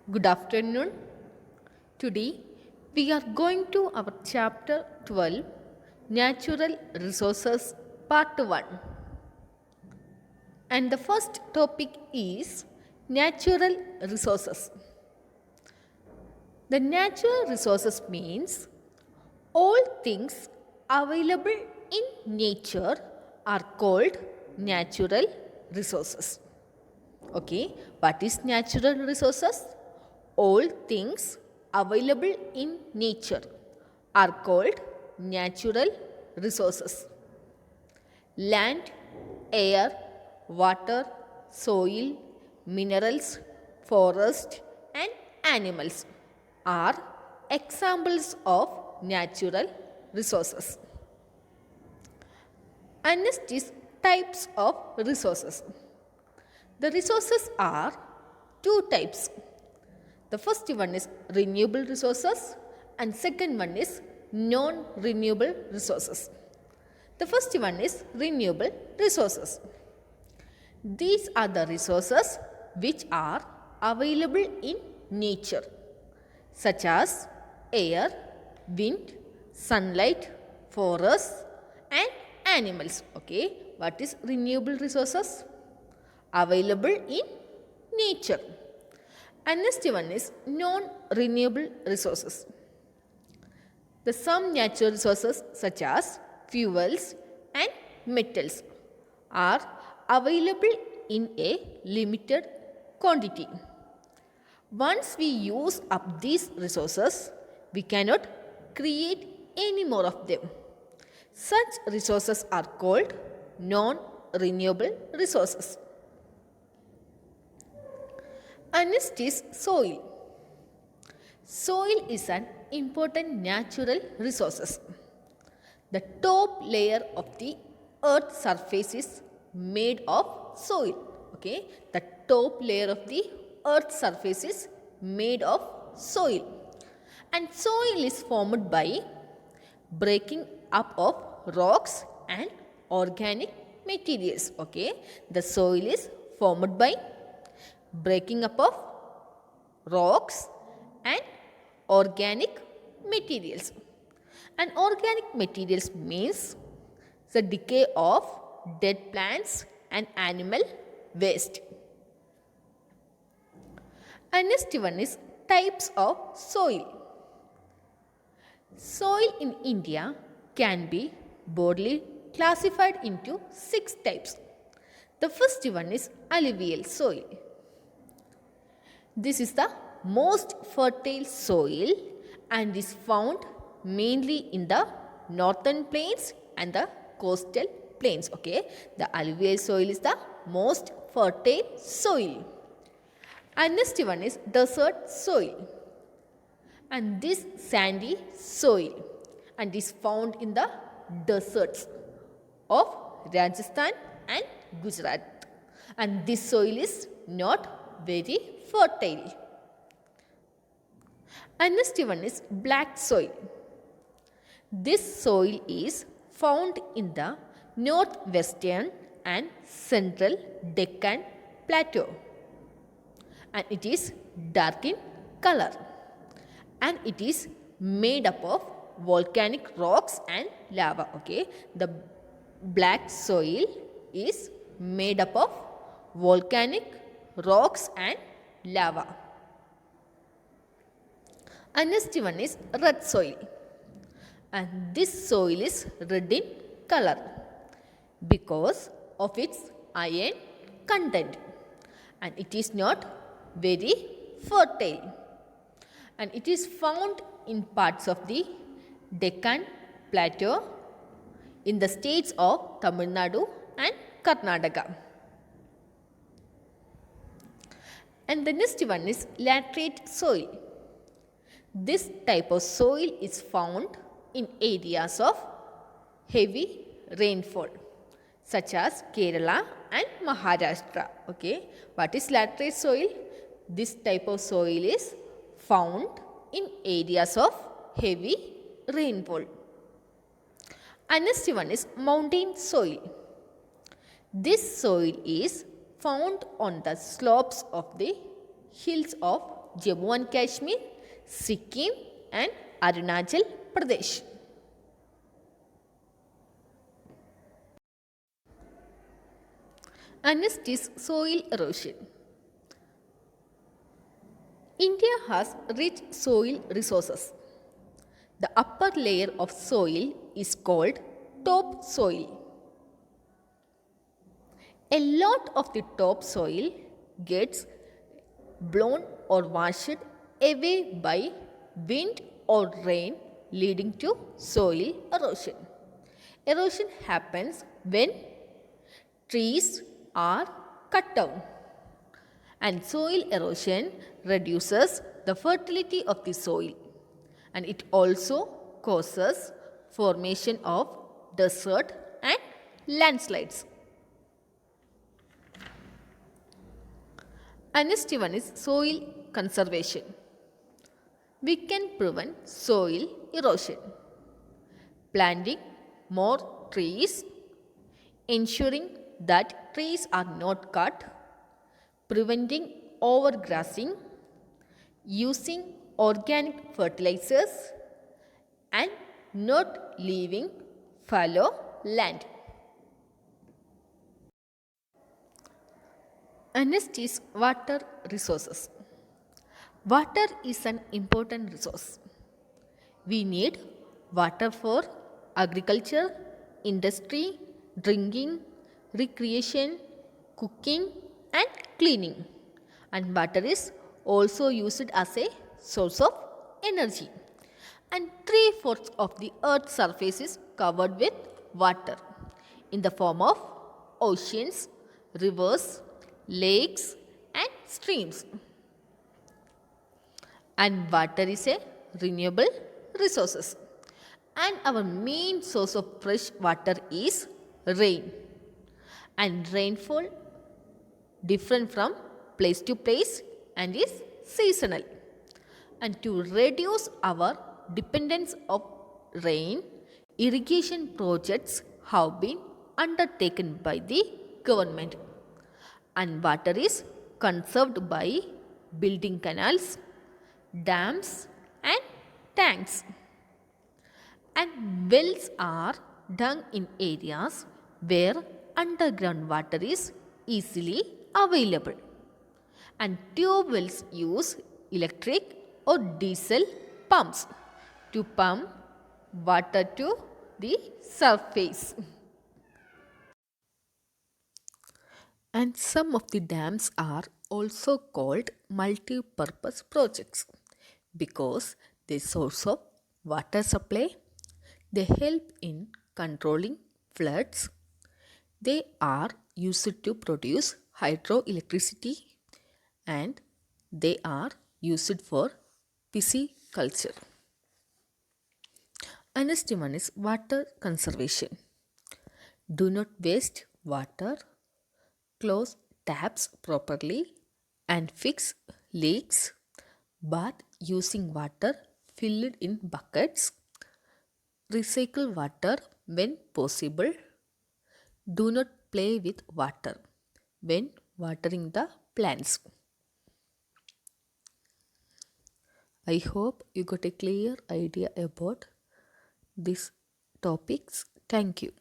Good afternoon. Today we are going to our chapter 12 Natural Resources Part 1. And the first topic is natural resources. The natural resources means all things available in nature are called natural resources. Okay, what is natural resources? All things available in nature are called natural resources. Land, air, water, soil, minerals, forest and animals are examples of natural resources. And next is types of resources. The resources are two types. The first one is renewable resources and second one is non-renewable resources. The first one is renewable resources. These are the resources which are available in nature such as air, wind, sunlight, forests and animals. Okay, what is renewable resources? Available in nature. And next one is non-renewable resources. The some natural resources such as fuels and metals are available in a limited quantity. Once we use up these resources, we cannot create any more of them. Such resources are called non-renewable resources. And next is soil. Soil is an important natural resource. The top layer of the earth's surface is made of soil. Okay, the top layer of the earth's surface is made of soil. And soil is formed by breaking up of rocks and organic materials. Okay, the soil is formed by breaking up of rocks and organic materials. And organic materials means the decay of dead plants and animal waste. And next one is types of soil. Soil in India can be broadly classified into 6 types. The first one is alluvial soil. This is the most fertile soil and is found mainly in the northern plains and the coastal plains. Okay, the alluvial soil is the most fertile soil. And next one is desert soil. And this sandy soil and is found in the deserts of Rajasthan and Gujarat. And this soil is not very fertile. And next one is black soil. This soil is found in the northwestern and central Deccan plateau. And it is dark in color. And it is made up of volcanic rocks and lava. Okay, the black soil is made up of volcanic rocks and lava. And next one is red soil. And this soil is red in color because of its iron content. And it is not very fertile. And it is found in parts of the Deccan Plateau in the states of Tamil Nadu and Karnataka. And the next one is laterite soil. This type of soil is found in areas of heavy rainfall such as Kerala and Maharashtra. Okay, what is laterite soil? This type of soil is found in areas of heavy rainfall. And next one is mountain soil. This soil is found on the slopes of the hills of Jammu and Kashmir, Sikkim, and Arunachal Pradesh. And next is soil erosion. India has rich soil resources. The upper layer of soil is called topsoil. A lot of the topsoil gets blown or washed away by wind or rain, leading to soil erosion. Erosion happens when trees are cut down, and soil erosion reduces the fertility of the soil, and it also causes formation of desert and landslides. And next one is soil conservation. We can prevent soil erosion. Planting more trees, ensuring that trees are not cut, preventing overgrazing, using organic fertilizers, and not leaving fallow land. And next is water resources. Water is an important resource. We need water for agriculture, industry, drinking, recreation, cooking, and cleaning. And water is also used as a source of energy. And 3/4 of the earth's surface is covered with water in the form of oceans, rivers, lakes, and streams. And water is a renewable resources, and our main source of fresh water is rain. And rainfall different from place to place and is seasonal. And to reduce our dependence of rain, irrigation projects have been undertaken by the government, and water is conserved by building canals, dams, and tanks. And wells are dug in areas where underground water is easily available. And tube wells use electric or diesel pumps to pump water to the surface. And some of the dams are also called multi-purpose projects because they source of water supply, they help in controlling floods, they are used to produce hydroelectricity, and they are used for pisciculture. And next one is water conservation. Do not waste water, close taps properly, and fix leaks. Bath using water filled in buckets. Recycle water when possible. Do not play with water when watering the plants. I hope you got a clear idea about these topics. Thank you.